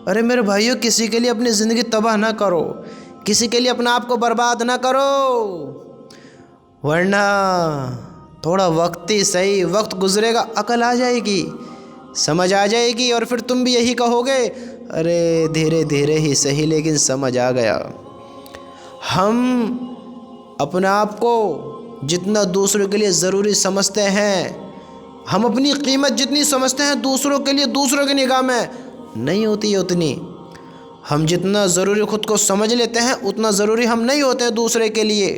ارے میرے بھائیوں، کسی کے لیے اپنی زندگی تباہ نہ کرو، کسی کے لیے اپنا آپ کو برباد نہ کرو، ورنہ تھوڑا وقت ہی صحیح، وقت گزرے گا، عقل آ جائے گی، سمجھ آ جائے گی، اور پھر تم بھی یہی کہو گے ارے دھیرے دھیرے ہی صحیح لیکن سمجھ آ گیا۔ ہم اپنے آپ کو جتنا دوسروں کے لیے ضروری سمجھتے ہیں، ہم اپنی قیمت جتنی سمجھتے ہیں دوسروں کے لیے، دوسروں کی نگاہ میں نہیں ہوتی ہے اتنی۔ ہم جتنا ضروری خود کو سمجھ لیتے ہیں اتنا ضروری ہم نہیں ہوتے ہیں دوسرے کے لیے۔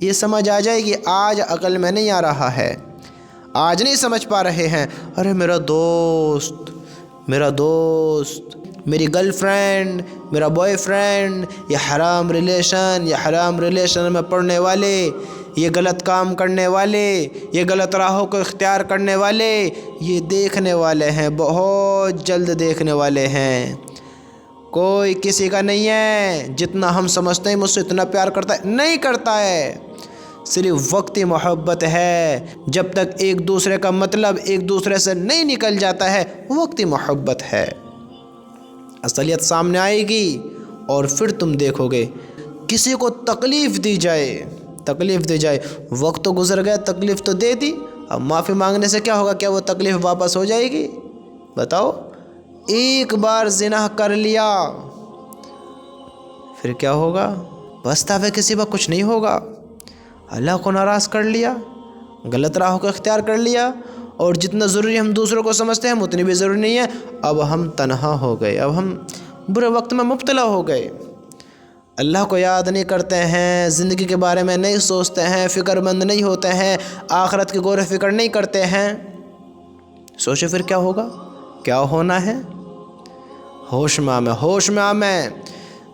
یہ سمجھ آ جائے گی، آج عقل میں نہیں آ رہا ہے، آج نہیں سمجھ پا رہے ہیں، ارے میرا دوست، میری گرل فرینڈ، میرا بوائے فرینڈ، یہ حرام ریلیشن میں پڑنے والے، یہ غلط کام کرنے والے، یہ غلط راہوں کو اختیار کرنے والے، یہ دیکھنے والے ہیں، بہت جلد دیکھنے والے ہیں۔ کوئی کسی کا نہیں ہے جتنا ہم سمجھتے ہیں مجھ سے اتنا پیار کرتا ہے، نہیں کرتا ہے، صرف وقتی محبت ہے۔ جب تک ایک دوسرے کا مطلب ایک دوسرے سے نہیں نکل جاتا ہے، وقتی محبت ہے۔ اصلیت سامنے آئے گی اور پھر تم دیکھو گے، کسی کو تکلیف دی جائے، وقت تو گزر گیا، تکلیف تو دے دی، اب معافی مانگنے سے کیا ہوگا؟ کیا وہ تکلیف واپس ہو جائے گی؟ بتاؤ، ایک بار زنا کر لیا پھر کیا ہوگا؟ پچھتاوے کے سوا کچھ نہیں ہوگا۔ اللہ کو ناراض کر لیا، غلط راہوں کو اختیار کر لیا، اور جتنا ضروری ہم دوسروں کو سمجھتے ہیں اتنی بھی ضروری نہیں ہے۔ اب ہم تنہا ہو گئے، اب ہم برے وقت میں مبتلا ہو گئے، اللہ کو یاد نہیں کرتے ہیں، زندگی کے بارے میں نہیں سوچتے ہیں، فکر مند نہیں ہوتے ہیں، آخرت کی غور و فکر نہیں کرتے ہیں۔ سوچو پھر کیا ہوگا، کیا ہونا ہے؟ ہوش میں آمیں،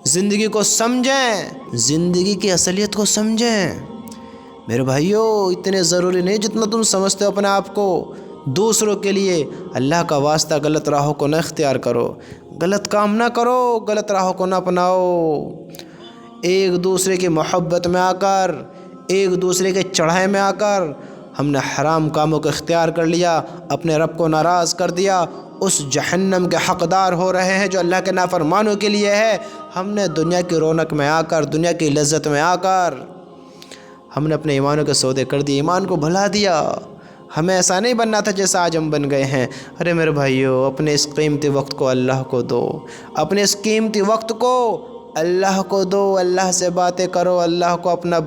زندگی کو سمجھیں، زندگی کی اصلیت کو سمجھیں۔ میرے بھائیوں، اتنے ضروری نہیں جتنا تم سمجھتے ہو اپنے آپ کو دوسروں کے لیے۔ اللہ کا واسطہ غلط راہوں کو نہ اختیار کرو، غلط کام نہ کرو، غلط راہوں کو نہ اپناؤ۔ ایک دوسرے کی محبت میں آ کر، ایک دوسرے کے چڑھائے میں آ کر ہم نے حرام کاموں کو اختیار کر لیا، اپنے رب کو ناراض کر دیا، اس جہنم کے حقدار ہو رہے ہیں جو اللہ کے نافرمانوں کے لیے ہے۔ ہم نے دنیا کی رونق میں آ کر، دنیا کی لذت میں آ کر ہم نے اپنے ایمانوں کے سودے کر دیے، ایمان کو بھلا دیا۔ ہمیں ایسا نہیں بننا تھا جیسا آج ہم بن گئے ہیں۔ ارے میرے بھائیوں، اپنے اس قیمتی وقت کو اللہ کو دو، اپنے اس قیمتی وقت کو اللہ کو دو، اللہ سے باتیں کرو، اللہ کو اپنا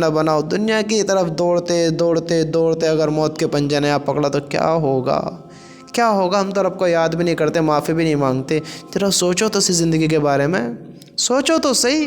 بناؤ، دنیا کی طرف دوڑتے اگر موت کے پنجے نے آپ پکڑا تو کیا ہوگا؟ ہم تو رب کو یاد بھی نہیں کرتے، معافی بھی نہیں مانگتے۔ ذرا سوچو تو سی زندگی کے بارے میں، سوچو تو صحیح۔